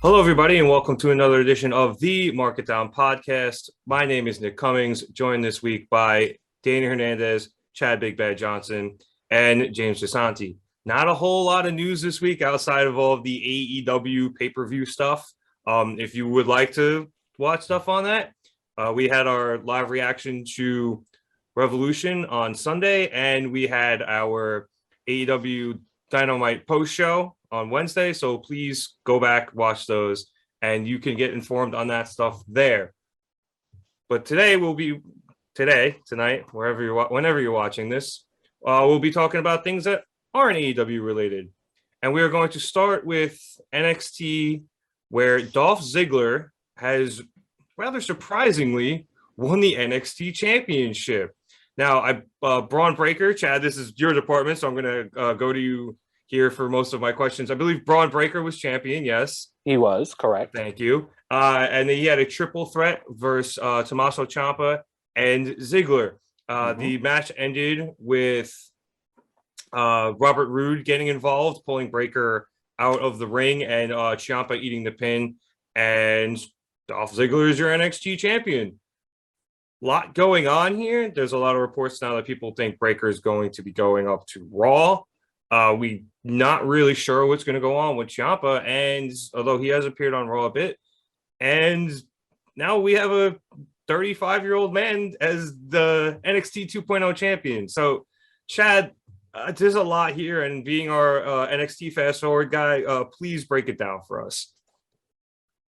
Hello, everybody, and welcome to another edition of the Market Down Podcast. My name is Nick Cummings, joined this week by Danny Hernandez, Chad Big Bad Johnson, and James Gisante. Not a whole lot of news this week outside of all of the AEW pay-per-view stuff. If you would like to watch stuff on that, we had our live reaction to Revolution on Sunday, and we had our AEW Dynamite post show on Wednesday. So please go back, watch those, and you can get informed on that stuff there. But tonight, whenever you're watching this, we'll be talking about things that aren't AEW related. And we are going to start with NXT, where Dolph Ziggler has rather surprisingly won the NXT Championship. Now, Bron Breakker, Chad, this is your department, so I'm going to go to you here for most of my questions. I believe Bron Breakker was champion, yes? He was, correct. Thank you. And then he had a triple threat versus Tommaso Ciampa and Ziggler. The match ended with Robert Roode getting involved, pulling Breakker out of the ring, and Ciampa eating the pin. And Dolph Ziggler is your NXT champion. Lot going on here. There's a lot of reports now that people think Breakker is going to be going up to Raw. We not really sure what's going to go on with Ciampa, and although he has appeared on Raw a bit, and now we have a 35-year-old man as the NXT 2.0 champion. So, Chad, there's a lot here, and being our NXT fast forward guy, please break it down for us.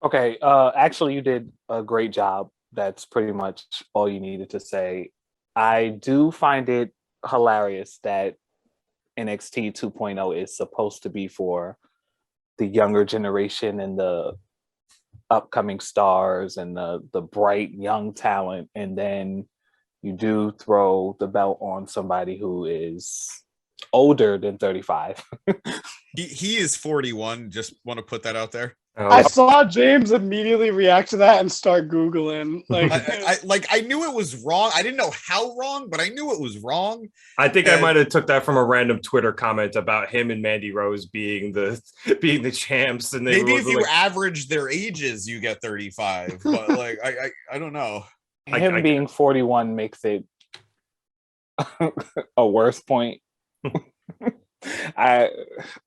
Okay, actually, you did a great job. That's pretty much all you needed to say. I do find it hilarious that NXT 2.0 is supposed to be for the younger generation and the upcoming stars and the bright young talent, and then you do throw the belt on somebody who is older than 35. He is 41. Just want to put that out there. I saw James immediately react to that and start Googling. I knew it was wrong. I didn't know how wrong, but I knew it was wrong. I think I might have took that from a random Twitter comment about him and Mandy Rose being the champs. And they maybe if you average their ages, you get 35. But I don't know. Him being 41 makes it a worse point. I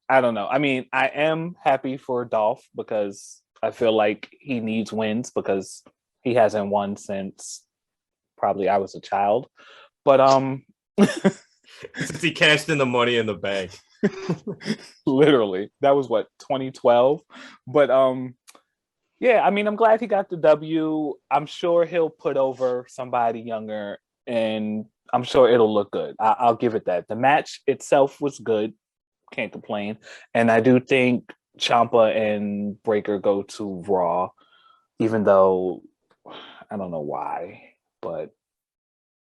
don't know. I mean, I am happy for Dolph because I feel like he needs wins because he hasn't won since probably I was a child. But since he cashed in the Money in the Bank. Literally. That was what, 2012? But yeah, I mean, I'm glad he got the W. I'm sure he'll put over somebody younger, and I'm sure it'll look good. I'll give it that. The match itself was good. Can't complain. And I do think Ciampa and Breakker go to Raw, even though I don't know why. But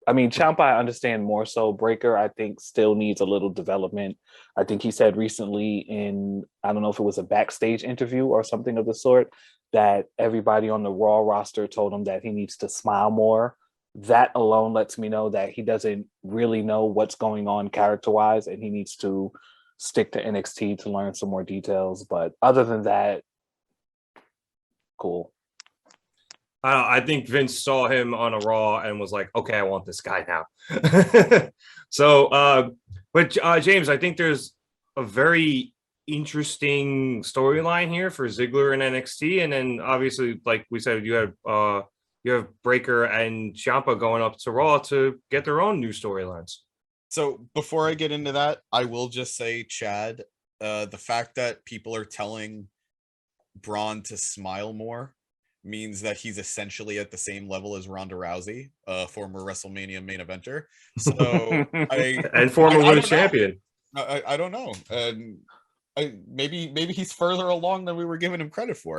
I mean, Ciampa, I understand more so. Breakker, I think, still needs a little development. I think he said recently in, I don't know if it was a backstage interview or something of the sort, that everybody on the Raw roster told him that he needs to smile more. That alone lets me know that he doesn't really know what's going on character-wise, and he needs to stick to NXT to learn some more details. But other than that, cool. I think Vince saw him on a Raw and was like, okay, I want this guy now. So, James, I think there's a very interesting storyline here for Ziggler and NXT. And then obviously, like we said, you have Breakker and Ciampa going up to Raw to get their own new storylines. So before I get into that, I will just say, Chad, the fact that people are telling Braun to smile more means that he's essentially at the same level as Ronda Rousey, former WrestleMania main eventer. So and former women's champion. I don't know. Maybe he's further along than we were giving him credit for.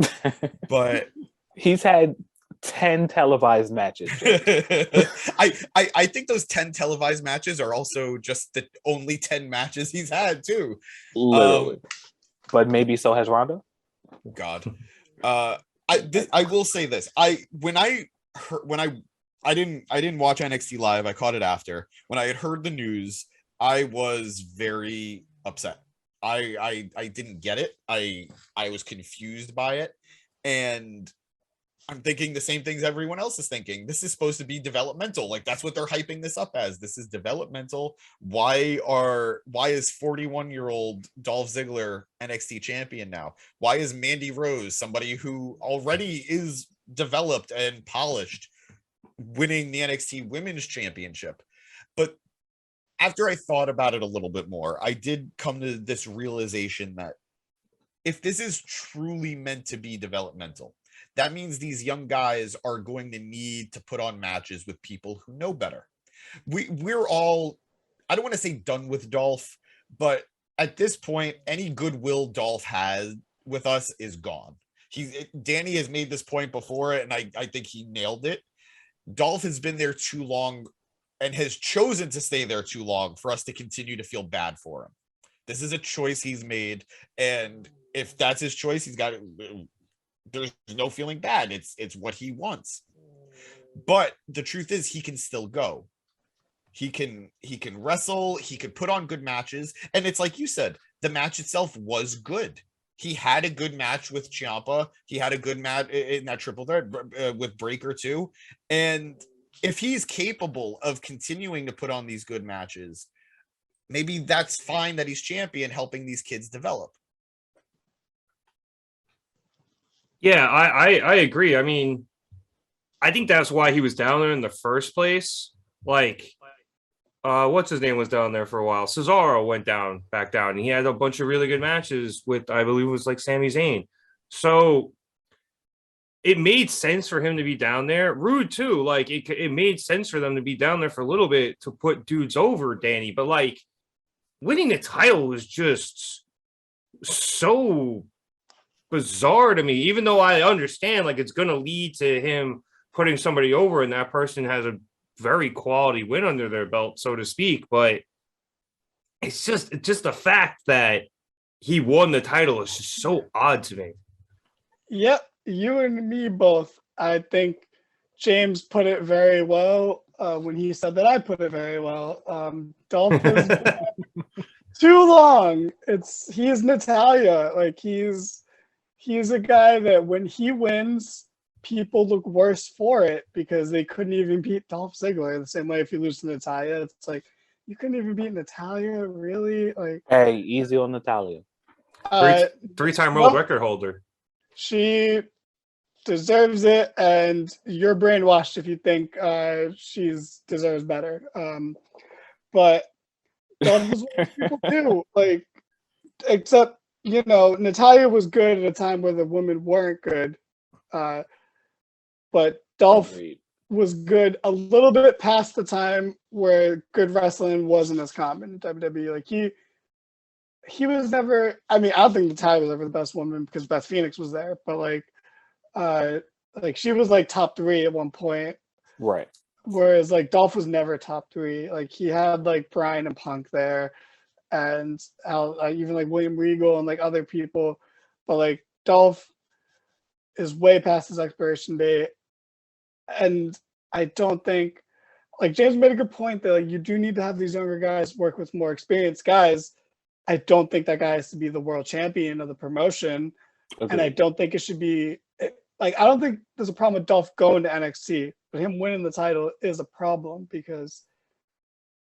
But he's had 10 televised matches. I think those 10 televised matches are also just the only 10 matches he's had too. Literally. But maybe so has Ronda. God. I will say this. I didn't watch NXT live. I caught it after. When I had heard the news, I was very upset. I didn't get it. I was confused by it, and I'm thinking the same things everyone else is thinking. This is supposed to be developmental. Like, that's what they're hyping this up as. This is developmental. Why is 41-year-old Dolph Ziggler NXT champion now? Why is Mandy Rose, somebody who already is developed and polished, winning the NXT Women's Championship? But after I thought about it a little bit more, I did come to this realization that if this is truly meant to be developmental, that means these young guys are going to need to put on matches with people who know better. We're all, I don't want to say done with Dolph, but at this point, any goodwill Dolph has with us is gone. Danny has made this point before, and I think he nailed it. Dolph has been there too long and has chosen to stay there too long for us to continue to feel bad for him. This is a choice he's made, and if that's his choice, he's got it. There's no feeling bad. It's what he wants. But the truth is, he can still go. He can wrestle. He could put on good matches, and it's like you said, the match itself was good. He had a good match with Ciampa. He had a good match in that triple threat with Breakker too. And if he's capable of continuing to put on these good matches, maybe that's fine that he's champion, helping these kids develop. Yeah, I agree. I mean, I think that's why he was down there in the first place. Like, what's his name was down there for a while. Cesaro went back down, and he had a bunch of really good matches with, I believe it was like Sami Zayn. So it made sense for him to be down there. Rude too. Like, it made sense for them to be down there for a little bit to put dudes over Danny. But like, winning the title was just so bizarre to me, even though I understand like it's going to lead to him putting somebody over and that person has a very quality win under their belt, so to speak. But it's just the fact that he won the title is just so odd to me. Yep, you and me both. I think James put it very well when he said that I put it very well. Dolph was too long. He's Natalia. Like, he's a guy that when he wins, people look worse for it because they couldn't even beat Dolph Ziggler. The same way if you lose to Natalia, it's like, you couldn't even beat Natalia, really? Like, hey, easy on Natalia. Three-time world record holder. She deserves it, and you're brainwashed if you think she deserves better. But Dolph was one of those people too. Like, except, you know, Natalia was good at a time where the women weren't good. But Dolph was good a little bit past the time where good wrestling wasn't as common in WWE. Like, he was never, I mean, I don't think Natalia was ever the best woman because Beth Phoenix was there, but like she was like top 3 at one point. Right. Whereas like Dolph was never top 3. Like, he had like Bryan and Punk there, and even like William Regal and like other people, but like Dolph is way past his expiration date. And I don't think, like, James made a good point that like you do need to have these younger guys work with more experienced guys. I don't think that guy has to be the world champion of the promotion. Okay. And I don't think it should be like, I don't think there's a problem with Dolph going to NXT, but him winning the title is a problem because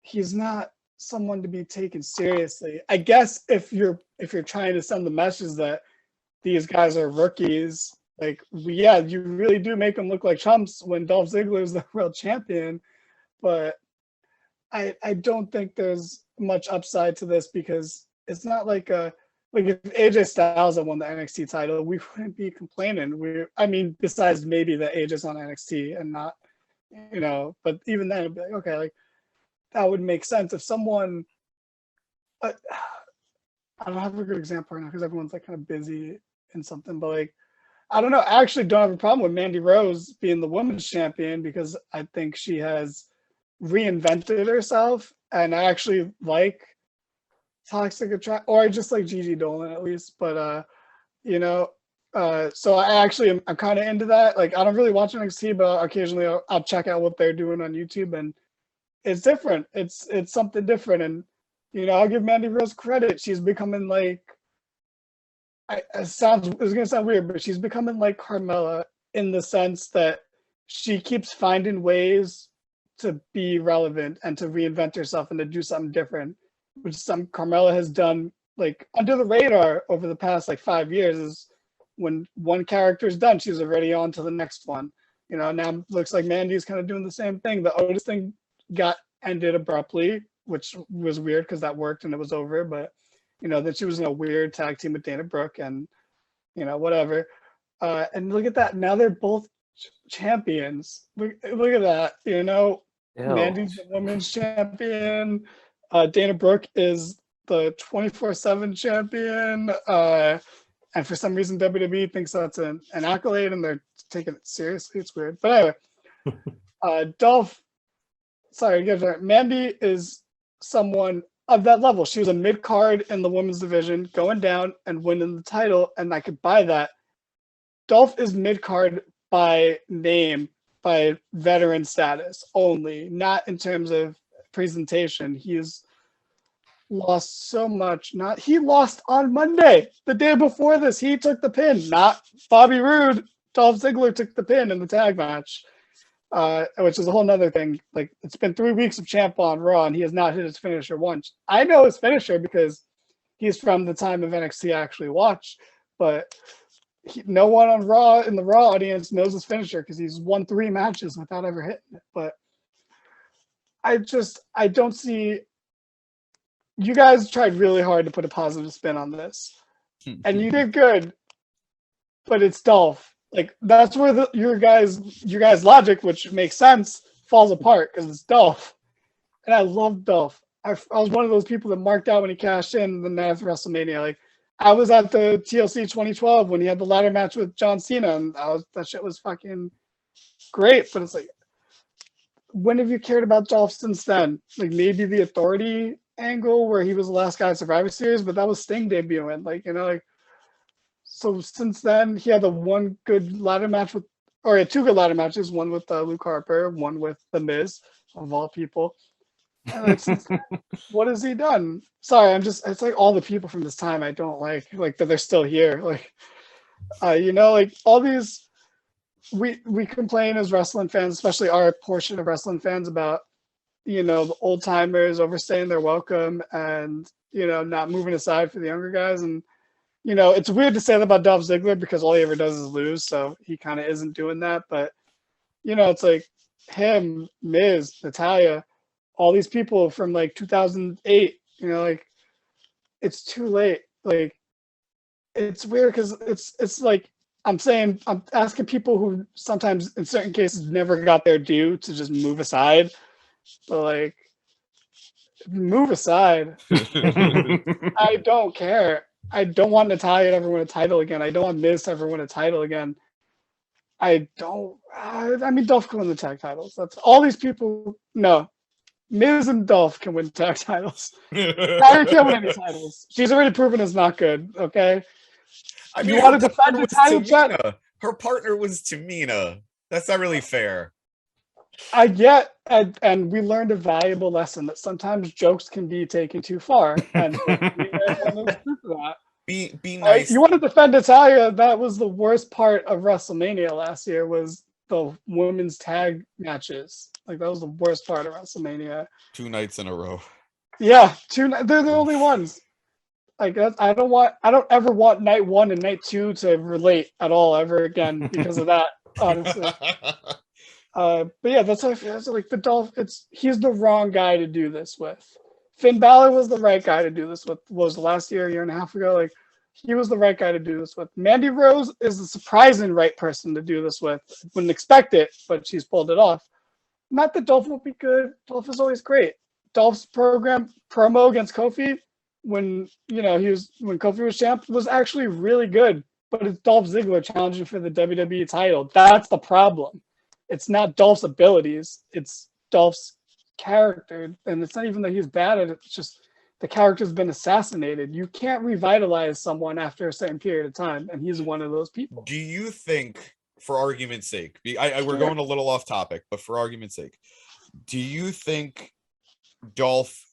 he's not someone to be taken seriously. I guess if you're trying to send the message that these guys are rookies, like, yeah, you really do make them look like chumps when Dolph Ziggler is the world champion. But I don't think there's much upside to this because it's not like if AJ Styles had won the NXT title, we wouldn't be complaining. I mean, besides maybe that AJ's on NXT and not, you know, but even then it'd be like, okay, like that would make sense if someone. I don't have a good example right now because everyone's like kind of busy in something, but like, I don't know. I actually don't have a problem with Mandy Rose being the women's champion because I think she has reinvented herself, and I actually like Toxic Attraction, or I just like Gigi Dolan at least. But you know, so I'm kind of into that. Like, I don't really watch NXT, but occasionally I'll check out what they're doing on YouTube, and it's different. It's something different, and I'll give Mandy Rose credit. She's becoming like, it's gonna sound weird, but she's becoming like Carmella in the sense that she keeps finding ways to be relevant and to reinvent herself and to do something different, which Carmella has done like under the radar over the past like 5 years. Is when one character is done, she's already on to the next one. Now it looks like Mandy's kind of doing the same thing. The Otis thing got ended abruptly, which was weird because that worked and it was over. But then she was in a weird tag team with Dana Brooke and whatever. And look at that. Now they're both champions. Look at that. Mandy's the women's champion. Dana Brooke is the 24/7 champion. And for some reason, WWE thinks that's an accolade, and they're taking it seriously. It's weird. But anyway, Mandy is someone of that level. She was a mid-card in the women's division, going down and winning the title, and I could buy that. Dolph is mid-card by name, by veteran status only, not in terms of presentation. He's lost so much. He lost on Monday, the day before this. He took the pin, not Bobby Roode. Dolph Ziggler took the pin in the tag match, which is a whole nother thing. Like, it's been 3 weeks of Champ on Raw, and he has not hit his finisher once. I know his finisher because he's from the time of NXT I actually watched, but no one on Raw in the Raw audience knows his finisher because he's won 3 matches without ever hitting it. But I don't see. You guys tried really hard to put a positive spin on this, and you did good, but it's Dolph. Like, that's where your guys' logic, which makes sense, falls apart because it's Dolph. And I love Dolph. I was one of those people that marked out when he cashed in the night of WrestleMania. Like, I was at the TLC 2012 when he had the ladder match with John Cena, and that shit was fucking great. But it's like, when have you cared about Dolph since then? Like, maybe the Authority angle where he was the last guy at Survivor Series, but that was Sting debuting. So since then he had the one good ladder match he had 2 good ladder matches, one with Luke Harper, one with The Miz, of all people. And since then, what has he done? Sorry, it's like all the people from this time I don't like that they're still here. All these, we complain as wrestling fans, especially our portion of wrestling fans, about the old timers overstaying their welcome and not moving aside for the younger guys. And it's weird to say that about Dolph Ziggler because all he ever does is lose, so he kind of isn't doing that. But it's like him, Miz, Natalya, all these people from like 2008. It's too late. Like, it's weird because it's like I'm asking people who sometimes in certain cases never got their due to just move aside. But move aside. I don't care. I don't want Natalya to ever win a title again. I don't want Miz to ever win a title again. Dolph can win the tag titles. That's all these people. No, Miz and Dolph can win tag titles. Natalya can't win any titles. She's already proven it's not good. Okay. You want to defend the title, Jet? Her partner was Tamina. That's not really fair. I get, and we learned a valuable lesson that sometimes jokes can be taken too far, and be nice. You want to defend Natalya? That was the worst part of WrestleMania last year. Was the women's tag matches? Like, that was the worst part of WrestleMania. 2 nights in a row. Yeah, 2. They're the only ones. Like, I don't ever want night 1 and night 2 to relate at all ever again because of that. Honestly. But yeah, that's how I feel. Like, the Dolph, he's the wrong guy to do this with. Finn Balor was the right guy to do this with. Was last year and a half ago. Like, he was the right guy to do this with. Mandy Rose is the surprising right person to do this with. Wouldn't expect it, but she's pulled it off. Not that Dolph won't be good. Dolph is always great. Dolph's promo against Kofi when Kofi was champ was actually really good. But it's Dolph Ziggler challenging for the WWE title. That's the problem. It's not Dolph's abilities, it's Dolph's character. And it's not even that he's bad at it, it's just the character's been assassinated. You can't revitalize someone after a certain period of time, and he's one of those people. Do you think, for argument's sake, we're going a little off topic, but for argument's sake, do you think Dolph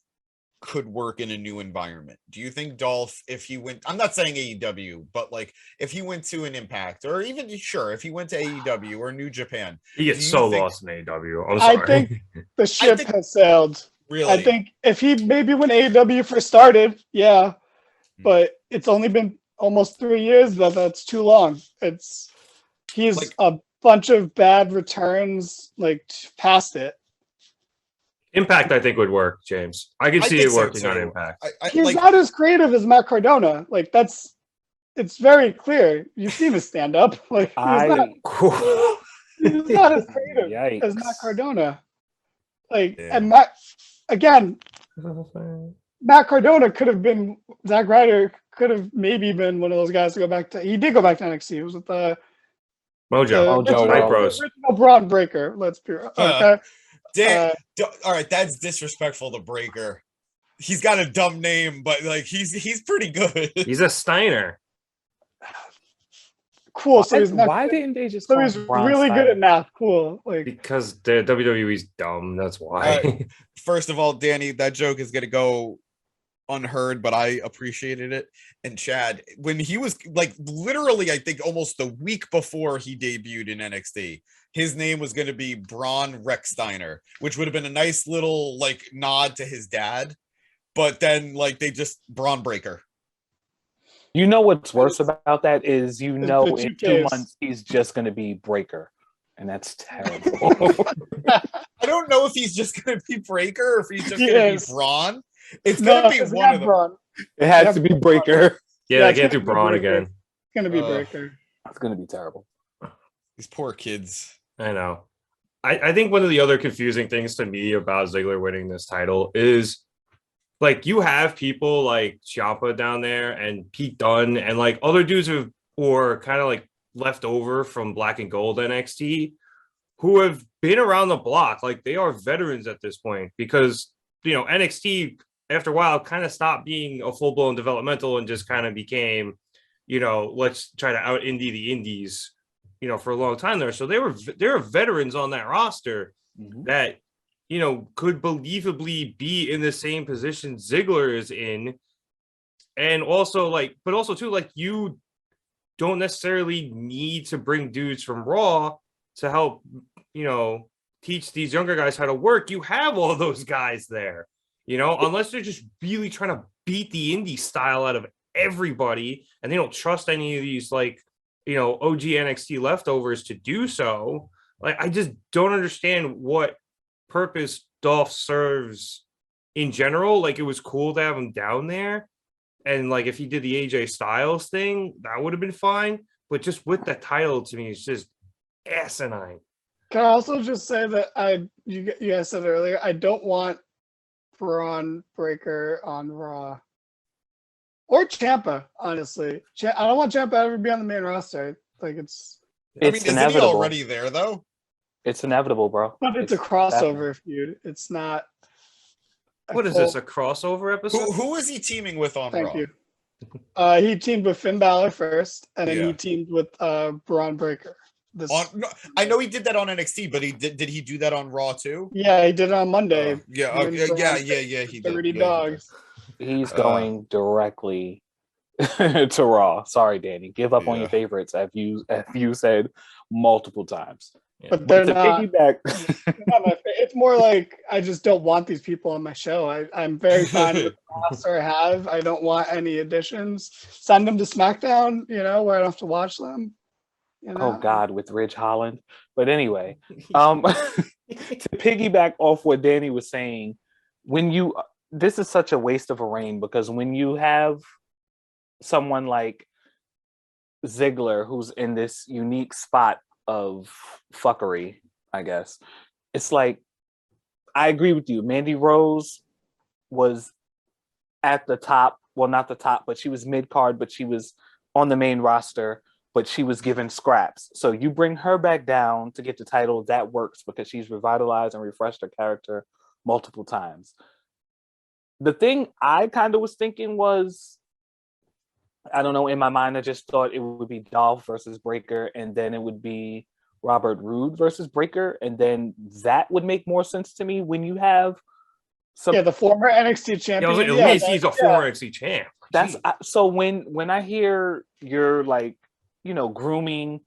could work in a new environment? Do you think Dolph, if he went, I'm not saying AEW, but like if he went to an Impact, or even sure, if he went to AEW or New Japan, He gets do you so think- lost in AEW. I'm I sorry. think the ship has sailed. really, I think if he maybe when AEW first started, yeah, but it's only been almost 3 years. That's too long. He's Like- a bunch of bad returns like past it. Impact, I think, would work, James. I can I see think it so, working too. on Impact. He's like, not as creative as Matt Cardona. Like it's very clear. You've seen his stand up. Like he's not as creative as Matt Cardona. Like Yeah. and Matt Cardona could have been Zack Ryder could have maybe been one of those guys to go back to. He did go back to NXT. It was with the Mojo. Mojo Hype Rawley. Bros. original Bron Breakker. Let's be okay. all right, that's disrespectful to Breaker. He's got a dumb name, but like he's pretty good. He's a Steiner. Cool. So he's not. Why didn't they just? So call he's him Bron really good Steiner? at math. Cool. Like Because the WWE's dumb. That's why. First of all, Danny, that joke is gonna go unheard, but I appreciated it. And Chad, when he was like literally, I think almost the week before he debuted in NXT, his name was going to be Bron Breakker, which would have been a nice little like nod to his dad. But then like they just Bron Breakker. You know what's worse about that is the in 2 2Ks. months he's just going to be Breaker, and that's terrible. I don't know if he's just going to be Breaker or if he's just going to Yes. be Braun. It's going to be it's one not of them. Braun. It has to be Breaker. Yeah, Yeah, I it's can't do gonna be Braun Breakker. again. It's gonna be Ugh. Breaker. It's going to be terrible. These poor kids. I know. I think one of the other confusing things to me about Ziggler winning this title is like you have people like Ciampa down there and Pete Dunne and like other dudes who or kind of like left over from Black and Gold NXT who have been around the block. Like they are veterans at this point because NXT after a while kind of stopped being a full-blown developmental and just kind of became, let's try to out indie the indies, for a long time there. So there are veterans on that roster that, could believably be in the same position Ziggler is in. And also but also too, like you don't necessarily need to bring dudes from Raw to help, teach these younger guys how to work. You have all those guys there, unless they're just really trying to beat the indie style out of everybody and they don't trust any of these OG NXT leftovers to do so. Like, I just don't understand what purpose Dolph serves in general. Like, it was cool to have him down there. And like, if he did the AJ Styles thing, that would have been fine. But just with the title, to me, it's just asinine. Can I also just say that you guys said earlier, I don't want Bron Breakker on Raw or Ciampa. Honestly, I don't want Ciampa to ever be on the main roster. Like It's isn't he inevitable. already there though? It's inevitable, bro. But it's a crossover feud. It's not. What is this, a crossover episode? Who is he teaming with on Thank Raw? you. He teamed with Finn Balor first, and then Yeah. he teamed with Bron Breakker. No, I know he did that on NXT, but did he do that on Raw too? Yeah, he did it on Monday. Yeah, Him and Braun yeah. Dirty He did. Yeah, he did. dogs. He's going directly to Raw. Sorry, Danny. Give up on Yeah. your favorites, as you said multiple times. But they're To not. piggyback, It's more like I just don't want these people on my show. I'm very fine with the roster I have. I don't want any additions. Send them to SmackDown, where I don't have to watch them. oh God, with Ridge Holland. But anyway, to piggyback off what Danny was saying, this is such a waste of a reign because when you have someone like Ziggler who's in this unique spot of fuckery, I guess, it's like, I agree with you. Mandy Rose was at the top, well, not the top, but she was mid-card, but she was on the main roster, but she was given scraps. So you bring her back down to get the title, that works because she's revitalized and refreshed her character multiple times. The thing I kind of was thinking was, I don't know, in my mind, I just thought it would be Dolph versus Breakker, and then it would be Robert Roode versus Breakker, and then that would make more sense to me when you have So the former NXT Yeah, I champion. was like, at least he's a former NXT champ. that's Jeez. so when I hear you're like, grooming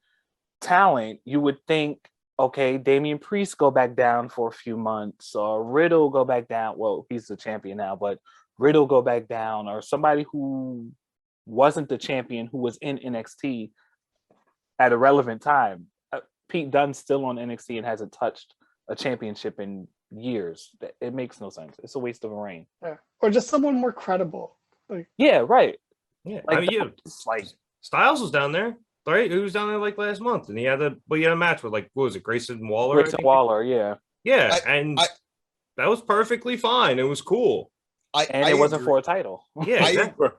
talent, you would think, okay, Damian Priest go back down for a few months, or Riddle go back down. Well, he's the champion now, but Riddle go back down, or somebody who wasn't the champion who was in NXT at a relevant time. Pete Dunne's still on NXT and hasn't touched a championship in years. It makes no sense. It's a waste of a reign. Yeah. Or just someone more credible. Yeah, right. Yeah, Like, I mean, it's like Styles was down there, right? He was down there like last month, and he had a match with like, what was it, Grayson Waller? I Grayson think? Waller, yeah. Yeah, and that was perfectly fine. It was cool. And it wasn't for a title. Yeah, exactly.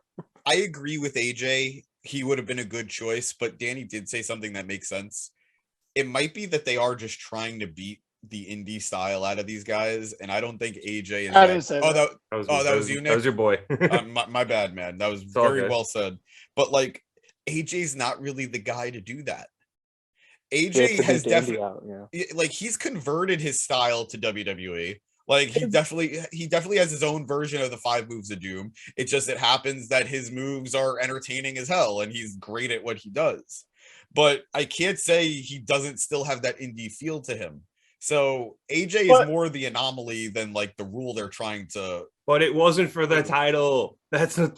I agree with AJ. He would have been a good choice, but Danny did say something that makes sense. It might be that they are just trying to beat the indie style out of these guys, and I don't think AJ is. I didn't say that. That was you, Nick. That was your boy. My bad, man. That was It's very well said. But like, AJ's not really the guy to do that. AJ has definitely, like, he's converted his style to WWE. Like, he definitely has his own version of the 5 moves of doom. It happens that his moves are entertaining as hell, and he's great at what he does. But I can't say he doesn't still have that indie feel to him. So AJ is more the anomaly than like the rule they're trying to. But it wasn't for the title. That's the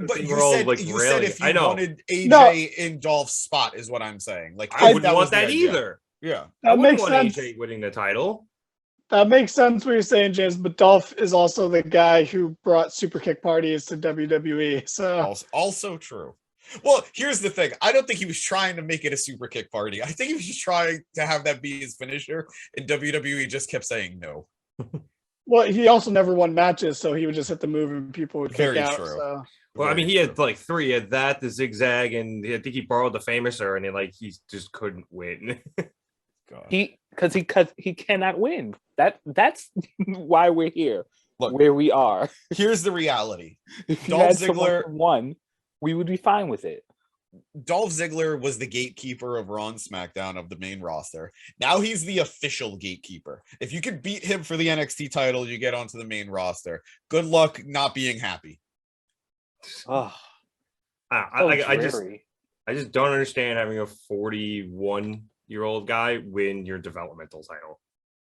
But you said like, you said if you wanted AJ in Dolph's spot is what I'm saying. Like, I wouldn't want that either. Yeah, that makes sense. AJ winning the title. That makes sense what you're saying, James. But Dolph is also the guy who brought super kick parties to WWE. So also true. Well, here's the thing. I don't think he was trying to make it a super kick party. I think he was just trying to have that be his finisher, and WWE just kept saying no. Well, he also never won matches, so he would just hit the move and people would kick out. True. So. Well, I mean, he had like 3. He had that, the zigzag, and I think he borrowed the Famouser, and he just couldn't win. God. Because he cannot win. That's why we're here. Look, where we are. Here's the reality. If Dolph Ziggler won, we would be fine with it. Dolph Ziggler was the gatekeeper of Raw and SmackDown of the main roster. Now he's the official gatekeeper. If you could beat him for the NXT title, you get onto the main roster. Good luck not being happy. Oh, I just don't understand having a 41-year-old guy win your developmental title.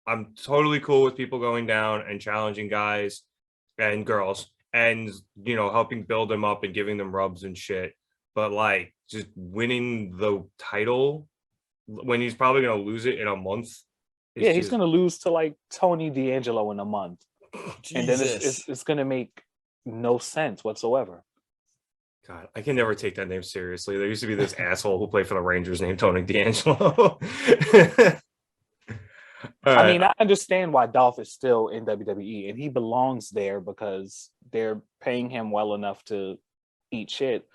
I'm totally cool with people going down and challenging guys and girls and, helping build them up and giving them rubs and shit. But like, just winning the title when he's probably going to lose it in a month. Yeah, he's going to lose to like Tony D'Angelo in a month. Jesus. And then it's going to make no sense whatsoever. God, I can never take that name seriously. There used to be this asshole who played for the Rangers named Tony D'Angelo. I mean, I understand why Dolph is still in WWE, and he belongs there because they're paying him well enough to eat shit.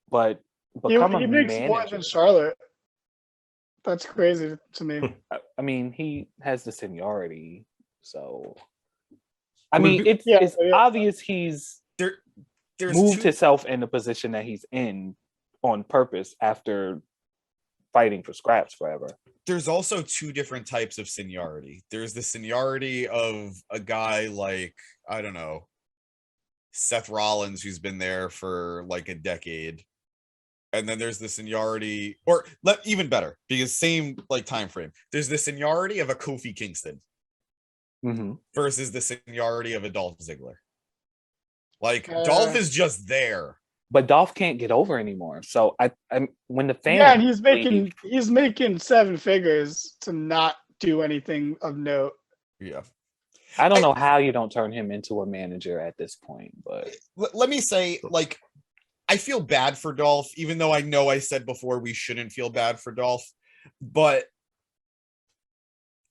But become he a makes manager. more than Charlotte. That's crazy to me. I mean, he has the seniority, so I mean, it's obvious he's moved himself in the position that he's in on purpose after fighting for scraps forever. There's also 2 different types of seniority. There's the seniority of a guy like, I don't know, Seth Rollins, who's been there for like a decade. And then there's the seniority, or even better, because same like time frame. There's the seniority of a Kofi Kingston versus the seniority of a Dolph Ziggler. Like, Dolph is just there. But Dolph can't get over anymore. So I'm when the fans and he's making 7 figures to not do anything of note. Yeah. I don't know how you don't turn him into a manager at this point, but let me say, like, I feel bad for Dolph, even though I know I said before we shouldn't feel bad for Dolph, but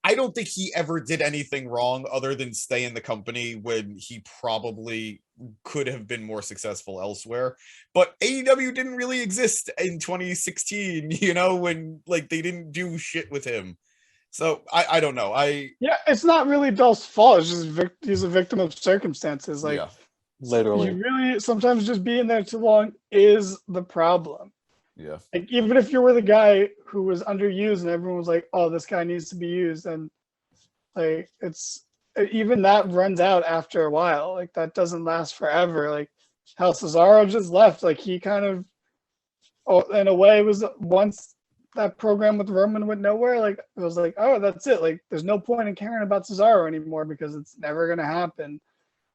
I don't think he ever did anything wrong other than stay in the company when he probably could have been more successful elsewhere. But AEW didn't really exist in 2016, when like they didn't do shit with him. So I don't know. It's not really Dolph's fault. It's just he's a victim of circumstances. Like, literally, you really sometimes just being there too long is the problem. Yeah. Like, even if you were the guy who was underused and everyone was like, "Oh, this guy needs to be used," and like it's even that runs out after a while. Like that doesn't last forever. Like how Cesaro just left. Like he kind of, in a way, was once that program with Roman went nowhere. Like it was like, oh, that's it. Like there's no point in caring about Cesaro anymore because it's never gonna happen.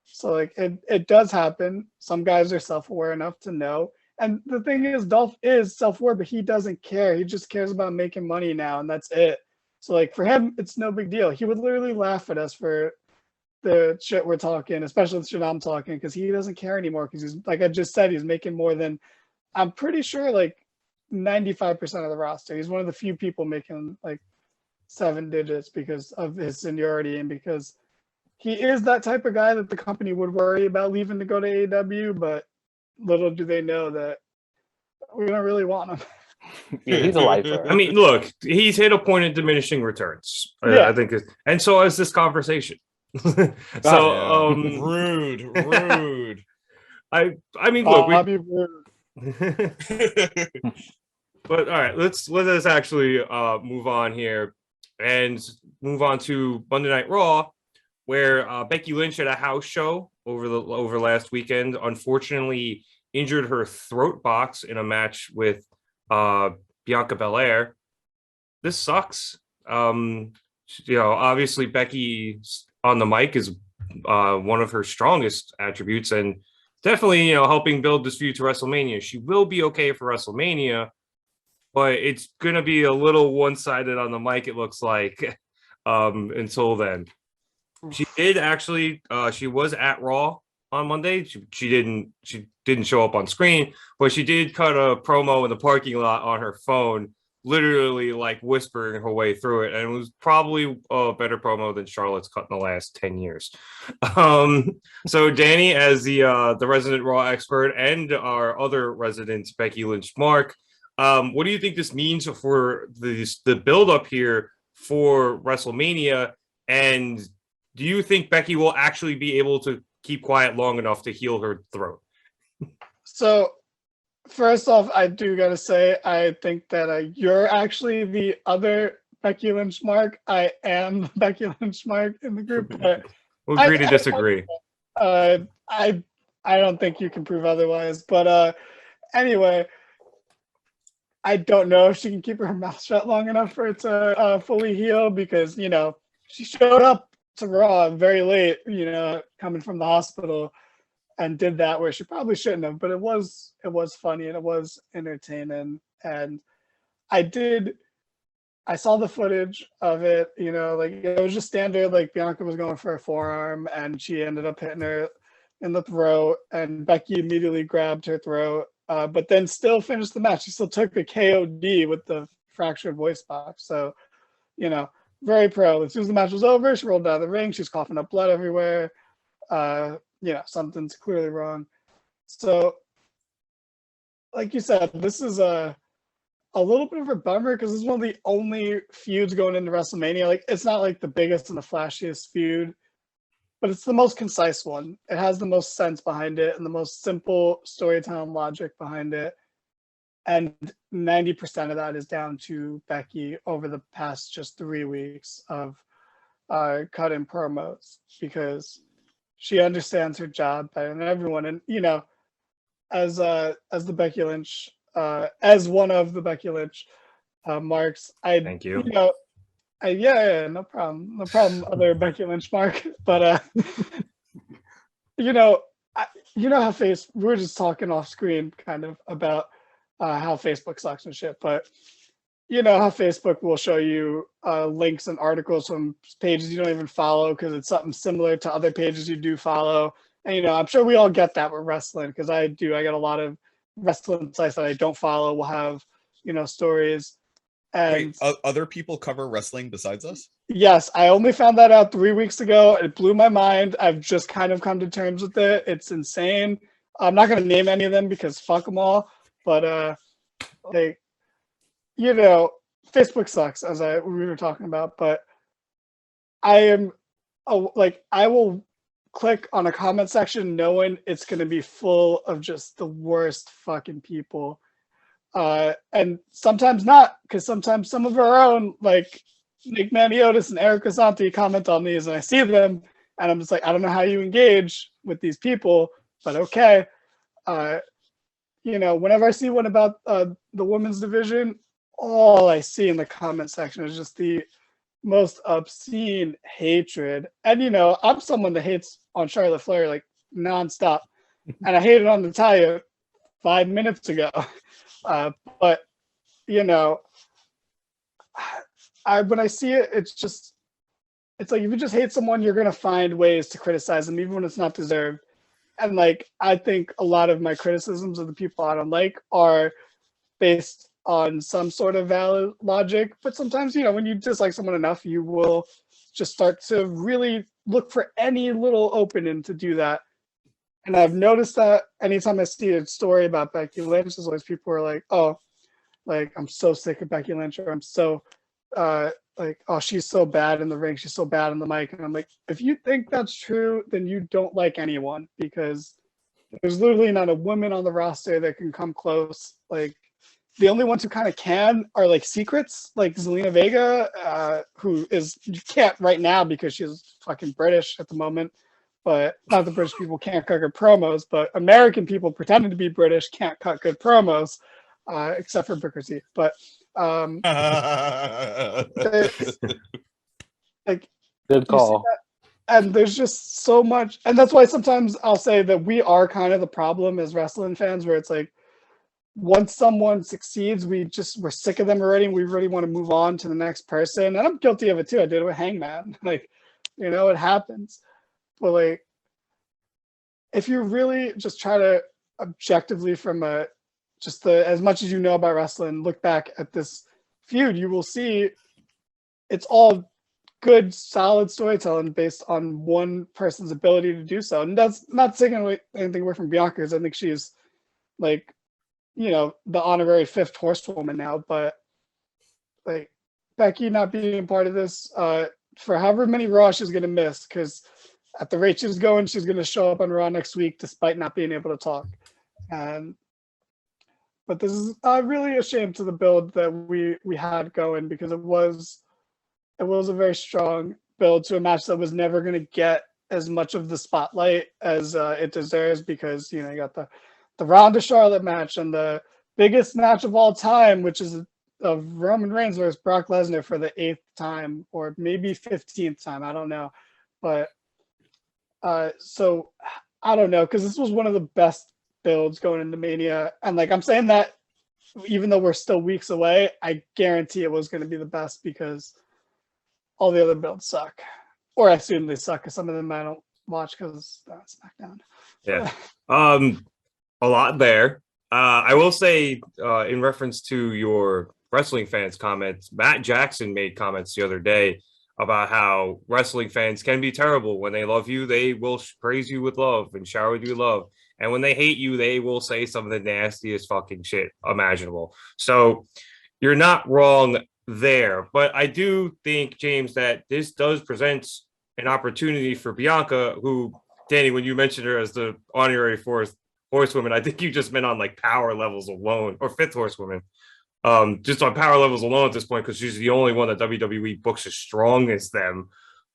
So like it does happen. Some guys are self-aware enough to know. And the thing is, Dolph is self-aware, but he doesn't care. He just cares about making money now, and that's it. So like for him, it's no big deal. He would literally laugh at us for the shit we're talking, especially the shit I'm talking, because he doesn't care anymore. Because he's, like I just said, he's making more than, I'm pretty sure, like 95% of the roster. He's one of the few people making like 7 digits because of his seniority and because he is that type of guy that the company would worry about leaving to go to AEW, but little do they know that we don't really want him. Yeah, he's a lifer. I mean, look, he's hit a point of diminishing returns. Yeah. I think, and so has this conversation. Yeah. Rude. I mean, look, Bobby Roode. but all right, let's actually move on here and move on to Monday Night Raw, where Becky Lynch at a house show over last weekend unfortunately injured her throat box in a match with Bianca Belair. This sucks. Obviously Becky on the mic is one of her strongest attributes, and definitely helping build this feud to WrestleMania. She will be okay for WrestleMania, but it's gonna be a little one-sided on the mic, it looks like, until then. She did actually. She was at Raw on Monday. She didn't show up on screen, but she did cut a promo in the parking lot on her phone, literally like whispering her way through it, and it was probably a better promo than Charlotte's cut in the last 10 years. So Danny, as the resident Raw expert, and our other resident Becky Lynch Mark, what do you think this means for the build up here for WrestleMania? And do you think Becky will actually be able to keep quiet long enough to heal her throat? So, first off, I do gotta say, I think that you're actually the other Becky Lynch Mark. I am Becky Lynch Mark in the group, but We'll agree to disagree. I don't think you can prove otherwise. But anyway, I don't know if she can keep her mouth shut long enough for it to fully heal, because she showed up to Raw very late, coming from the hospital, and did that where she probably shouldn't have, but it was funny and it was entertaining. And I saw the footage of it, like it was just standard, like Bianca was going for a forearm and she ended up hitting her in the throat, and Becky immediately grabbed her throat, but then still finished the match. She still took a KOD with the fractured voice box. So, very pro. As soon as the match was over, she rolled out of the ring. She's coughing up blood everywhere. Something's clearly wrong. So, like you said, this is a little bit of a bummer because this is one of the only feuds going into WrestleMania. Like, it's not like the biggest and the flashiest feud, but it's the most concise one. It has the most sense behind it and the most simple storytelling logic behind it. And 90% of that is down to Becky over the past just 3 weeks of cutting promos, because she understands her job better than everyone. And as the Becky Lynch, as one of the Becky Lynch marks, Thank you. Yeah, no problem, other Becky Lynch Mark. But how we were just talking off screen kind of about how Facebook sucks and shit, but how Facebook will show you links and articles from pages you don't even follow because it's something similar to other pages you do follow. And I'm sure we all get that with wrestling, because I do. I get a lot of wrestling sites that I don't follow will have stories. And wait, other people cover wrestling besides us? Yes, I only found that out 3 weeks ago. It blew my mind. I've just kind of come to terms with it. It's insane. I'm not going to name any of them because fuck them all. But Facebook sucks, as we were talking about. But I will click on a comment section knowing it's going to be full of just the worst fucking people. And sometimes not, because sometimes some of our own Nick Maniotis and Eric Gisante comment on these, and I see them, and I'm just like, I don't know how you engage with these people, but okay. Whenever I see one about the women's division, all I see in the comment section is just the most obscene hatred. And I'm someone that hates on Charlotte Flair like nonstop, and I hated on Natalya 5 minutes ago. But when I see it, it's like if you just hate someone, you're gonna find ways to criticize them, even when it's not deserved. And like I think a lot of my criticisms of the people I don't like are based on some sort of valid logic. But sometimes, when you dislike someone enough, you will just start to really look for any little opening to do that. And I've noticed that anytime I see a story about Becky Lynch, there's always people who are like, oh, like I'm so sick of Becky Lynch, or I'm so like, oh, she's so bad in the ring, she's so bad in the mic. And I'm like, if you think that's true, then you don't like anyone, because there's literally not a woman on the roster that can come close. Like the only ones who kind of can are like secrets, like Zelina Vega, who you can't right now because she's fucking British at the moment. But not the British people can't cut good promos, but American people pretending to be British can't cut good promos, except for Booker T. But like good call. And there's just so much, and that's why sometimes I'll say that we are kind of the problem as wrestling fans, where it's like once someone succeeds, we're sick of them already, and we really want to move on to the next person. And I'm guilty of it too. I did it with Hangman. Like, it happens. But like, if you really just try to objectively from as much as you know about wrestling, look back at this feud, you will see it's all good, solid storytelling based on one person's ability to do so. And that's not taking anything away from Bianca, because I think she's like, the honorary fifth horsewoman now. But like Becky not being part of this for however many Raw she's going to miss, because at the rate she's going, she's going to show up on Raw next week despite not being able to talk. But this is really a shame to the build that we had going, because it was a very strong build to a match that was never going to get as much of the spotlight as it deserves, because you got the Ronda Charlotte match and the biggest match of all time, which is of Roman Reigns versus Brock Lesnar for the 8th time, or maybe 15th time, I don't know. But so I don't know, because this was one of the best builds going into Mania, and like I'm saying that even though we're still weeks away, I guarantee it was going to be the best, because all the other builds suck, or I assume they suck, because some of them I don't watch because SmackDown. Yeah, a lot there. I will say, in reference to your wrestling fans comments, Matt Jackson made comments the other day about how wrestling fans can be terrible. When they love you, they will praise you with love and shower you with love. And when they hate you, they will say some of the nastiest fucking shit imaginable. So you're not wrong there. But I do think, James, that this does present an opportunity for Bianca, who, Danny, when you mentioned her as the honorary fourth horsewoman, I think you just meant on like power levels alone, or fifth horsewoman. Just on power levels alone at this point, because she's the only one that WWE books as strong as them.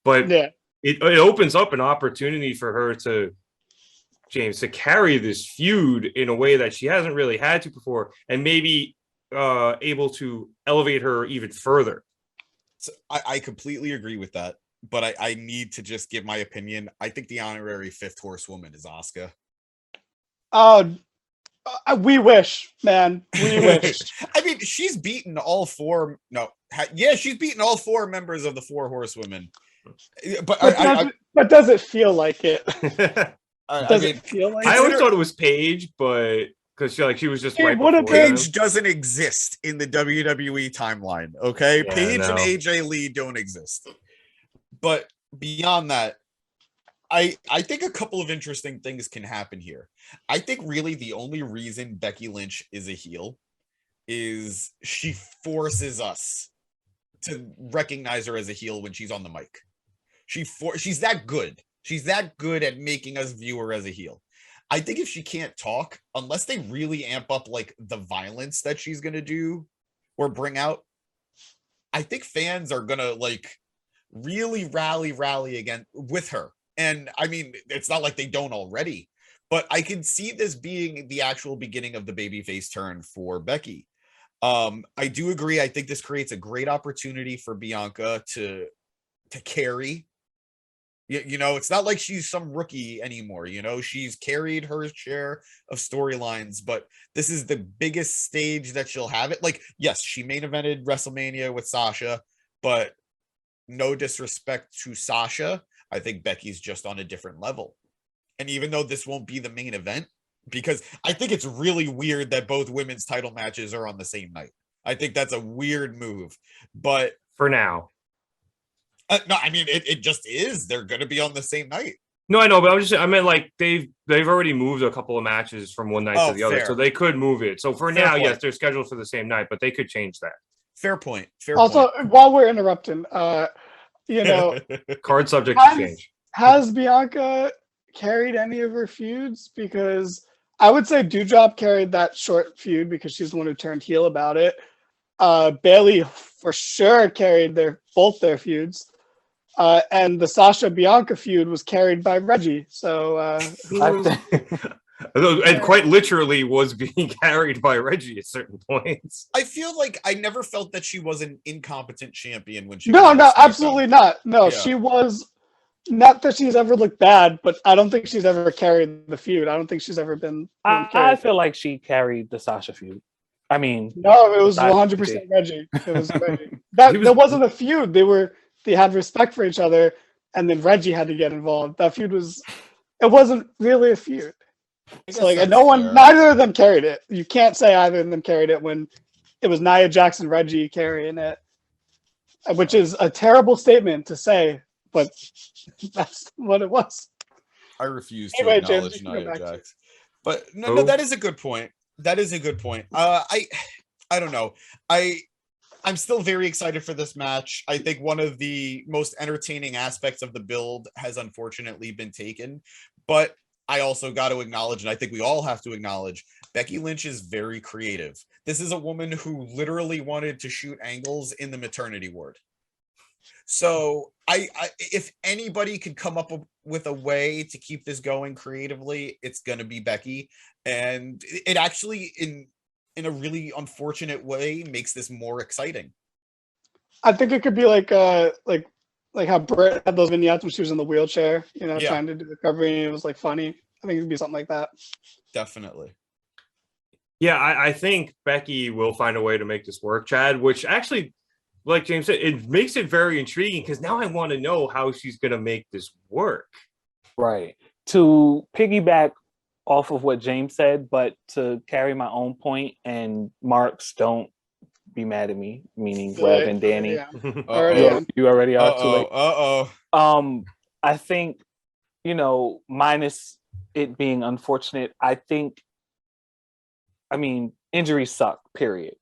But yeah, it opens up an opportunity for her to, James, to carry this feud in a way that she hasn't really had to before, and maybe able to elevate her even further. So I completely agree with that, but I need to just give my opinion. I think the honorary fifth horsewoman is Asuka. Oh, we wish, man. We wish. I mean, she's beaten all four. No, yeah, she's beaten all four members of the four horsewomen. But does it feel like it? Does it feel like I always thought it was Paige, but because she was just right before Paige doesn't exist in the WWE timeline. Okay, yeah, Paige and AJ Lee don't exist. But beyond that, I think a couple of interesting things can happen here. I think really the only reason Becky Lynch is a heel is she forces us to recognize her as a heel when she's on the mic. She's that good. She's that good at making us view her as a heel. I think if she can't talk, unless they really amp up like the violence that she's going to do or bring out, I think fans are gonna like really rally again with her. And I mean, it's not like they don't already, but I can see this being the actual beginning of the babyface turn for Becky. I do agree. I think this creates a great opportunity for Bianca to carry. You know, it's not like she's some rookie anymore. You know, she's carried her share of storylines, but this is the biggest stage that she'll have it. Like, yes, she main evented WrestleMania with Sasha, but no disrespect to Sasha, I think Becky's just on a different level. And even though this won't be the main event, because I think it's really weird that both women's title matches are on the same night. I think that's a weird move, but for now. No, I mean it just is. They're going to be on the same night. No, I know, but I meant like they've already moved a couple of matches from one night to the other, so they could move it. So for now, yes, they're scheduled for the same night, but they could change that. Fair point. Also, while we're interrupting, you know, card subject to change. Has Bianca carried any of her feuds? Because I would say Doudrop carried that short feud because she's the one who turned heel about it. Bailey for sure carried both their feuds. And the Sasha Bianca feud was carried by Reggie. So and quite literally was being carried by Reggie at certain points. I feel like I never felt that she was an incompetent champion when she No, absolutely not. No, yeah. She was not that she's ever looked bad, but I don't think she's ever carried the feud. I don't think she's ever been I feel like she carried the Sasha feud. I mean, no, it was 100% Reggie. It was Reggie. That wasn't a feud. They had respect for each other, and then Reggie had to get involved. That feud it wasn't really a feud. So like neither of them carried it. You can't say either of them carried it when it was Nia Jax and Reggie carrying it, which is a terrible statement to say, but that's what it was. I refuse to acknowledge Nia Jax. But no, that is a good point. That is a good point. I don't know. I'm still very excited for this match. I think one of the most entertaining aspects of the build has unfortunately been taken, but I also got to acknowledge, and I think we all have to acknowledge, Becky Lynch is very creative. This is a woman who literally wanted to shoot angles in the maternity ward. So if anybody could come up with a way to keep this going creatively, it's going to be Becky. And it actually, in a really unfortunate way, makes this more exciting. I think it could be like how Britt had those vignettes when she was in the wheelchair, trying to do the recovery, and it was like funny. I think it could be something like that. Definitely. Yeah, I think Becky will find a way to make this work, Chad, which actually, like James said, it makes it very intriguing because now I want to know how she's going to make this work. Right. To piggyback off of what James said, but to carry my own point, and Marks, don't be mad at me, meaning Rev and Danny. Yeah. You already are too late. I think, minus it being unfortunate, injuries suck, period.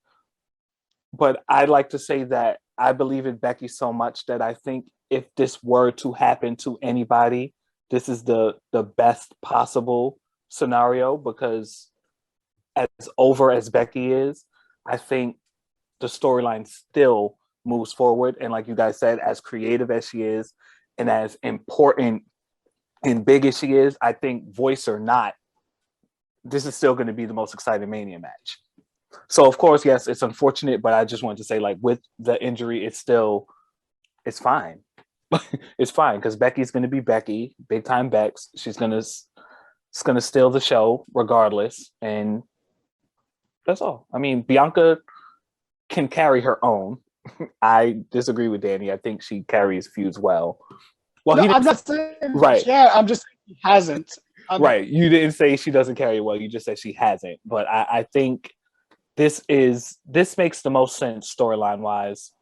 But I'd like to say that I believe in Becky so much that I think if this were to happen to anybody, this is the best possible scenario, because as over as Becky is, I think the storyline still moves forward. And like you guys said, as creative as she is and as important and big as she is, I think voice or not, this is still going to be the most exciting Mania match. So of course, yes, it's unfortunate, but I just wanted to say, like, with the injury, it's fine. It's fine because Becky's going to be Becky, big time Bex. It's going to steal the show regardless, and that's all. I mean, Bianca can carry her own. I disagree with Danny. I think she carries feuds well. Well, I'm not saying right. Yeah, I'm just saying she hasn't. Right. You didn't say she doesn't carry it well. You just said she hasn't. But I think this makes the most sense storyline wise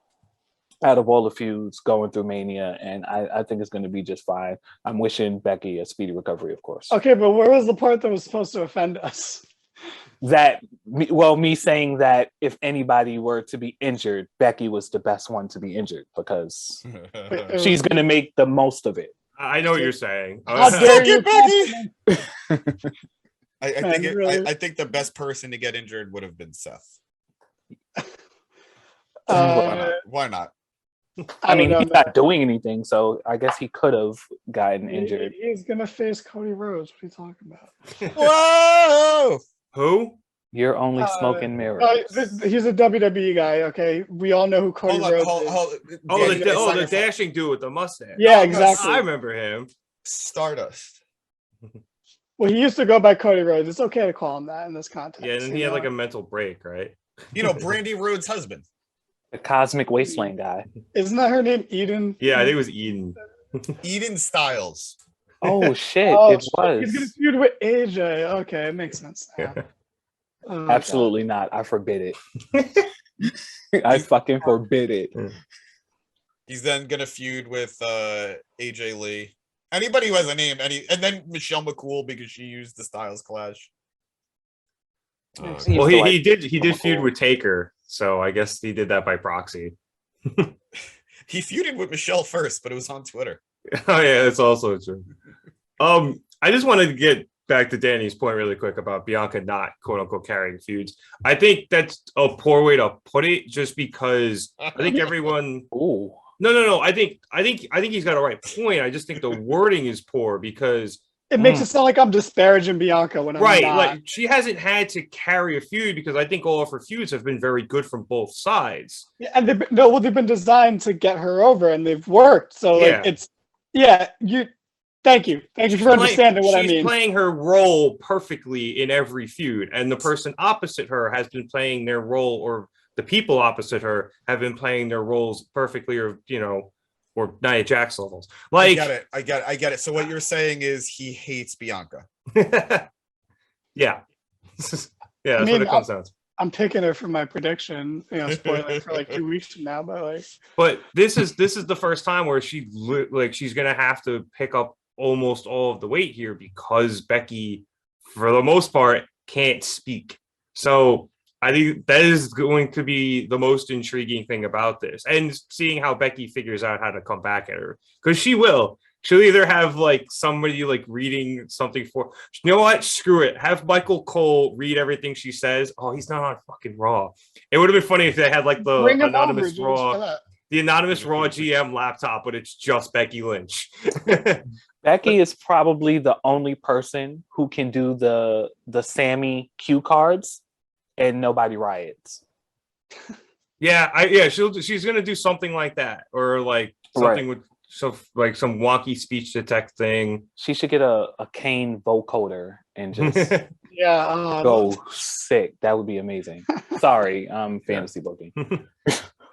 out of all the feuds going through Mania, and I think it's going to be just fine. I'm wishing Becky a speedy recovery, of course. Okay, but where was the part that was supposed to offend us? Me saying that if anybody were to be injured, Becky was the best one to be injured because she's going to make the most of it. I know what you're saying. How dare you, Becky? I think the best person to get injured would have been Seth. Why not? I mean, don't he's know, not doing anything, so I guess he could have gotten injured. He's gonna face Cody Rhodes. What are you talking about? Whoa! Who? You're only Uh, smoking mirrors. He's a WWE guy. Okay, we all know who Cody Hold on, Rhodes hold, is. hold. Oh, Danny, it's like the a dashing dude with the mustache. Yeah, No, exactly. I remember him. Stardust. Well, he used to go by Cody Rhodes. It's okay to call him that in this context. Yeah, and he had like a mental break, right? You know, Brandy Rhodes' husband. The Cosmic Wasteland guy. Isn't that her name? Eden. Yeah, I think it was Eden. Eden Styles. Oh shit! Oh, It He's gonna was feud with AJ. Okay, it makes sense. Now. Oh, absolutely not. I forbid it. I fucking forbid it. He's then gonna feud with AJ Lee. Anybody who has a name, and then Michelle McCool because she used the Styles Clash. Well, he did feud with Taker, so I guess he did that by proxy. He feuded with Michelle first, but it was on Twitter. Oh yeah, that's also true. I just wanted to get back to Danny's point really quick about Bianca not quote unquote carrying feuds. I think that's a poor way to put it, just because I think everyone. Ooh. No. I think he's got a right point. I just think the wording is poor because It makes it sound like I'm disparaging Bianca when I'm right, not. like she hasn't had to carry a feud because I think all of her feuds have been very good from both sides. Yeah, and they've been designed to get her over, and they've worked. So like Thank you for understanding what I mean. She's playing her role perfectly in every feud, and the person opposite her has been playing their role, or the people opposite her have been playing their roles perfectly, or or Nia Jax levels. Like, I get it. So what you're saying is he hates Bianca. yeah, yeah, that's what it comes down to. I'm picking her for my prediction, spoiling for like 2 weeks from now, But this is the first time where she's gonna have to pick up almost all of the weight here because Becky, for the most part, can't speak. So I think that is going to be the most intriguing thing about this, and seeing how Becky figures out how to come back at her, because she'll either have like somebody like reading something for, you know what, screw it, have Michael Cole read everything she says. Oh, he's not on fucking Raw. It would have been funny if they had like the anonymous Raw GM laptop, but it's just Becky Lynch. Becky is probably the only person who can do the Sammy cue cards, and nobody riots. She's gonna do something like that, or like something with some wonky speech to text thing. She should get a Kane vocoder and just go sick. That would be amazing. Sorry, fantasy booking.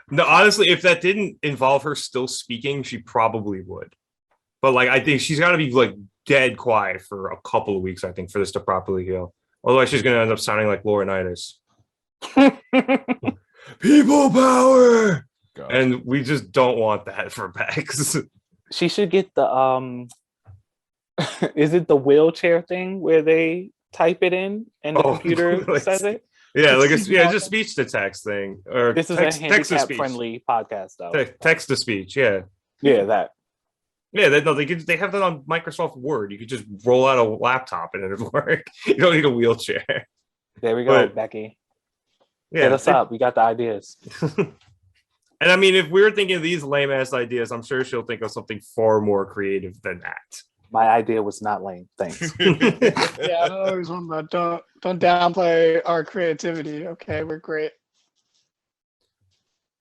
No, honestly, if that didn't involve her still speaking, she probably would. But like, I think she's got to be like dead quiet for a couple of weeks, I think, for this to properly heal. Otherwise, she's going to end up sounding like Laurinaitis. People power, God. And we just don't want that for Bex. She should get the is it the wheelchair thing where they type it in and the computer says it? Yeah, just speech to text thing, or this is a handicap-friendly podcast, though. Text to speech, yeah, that. Yeah, they have that on Microsoft Word. You could just roll out a laptop and it'll work. You don't need a wheelchair. There we go, Becky. Yeah, hit us up. We got the ideas. And I mean, if we were thinking of these lame-ass ideas, I'm sure she'll think of something far more creative than that. My idea was not lame. Thanks. I always want that. Don't downplay our creativity. Okay, we're great.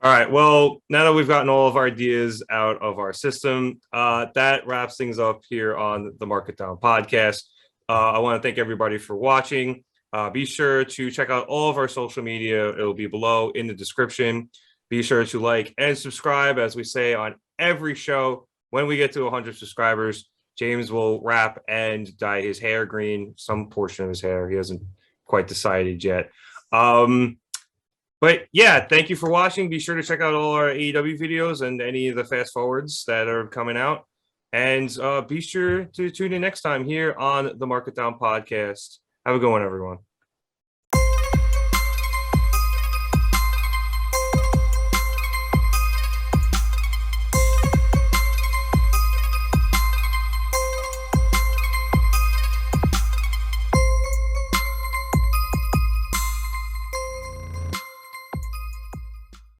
All right. Well, now that we've gotten all of our ideas out of our system, that wraps things up here on the Market Down podcast. I want to thank everybody for watching. Be sure to check out all of our social media. It'll be below in the description. Be sure to like and subscribe, as we say on every show. When we get to 100 subscribers, James will wrap and dye his hair green, some portion of his hair. He hasn't quite decided yet. But yeah, thank you for watching. Be sure to check out all our AEW videos and any of the fast forwards that are coming out. And be sure to tune in next time here on the Market Down podcast. Have a good one, everyone.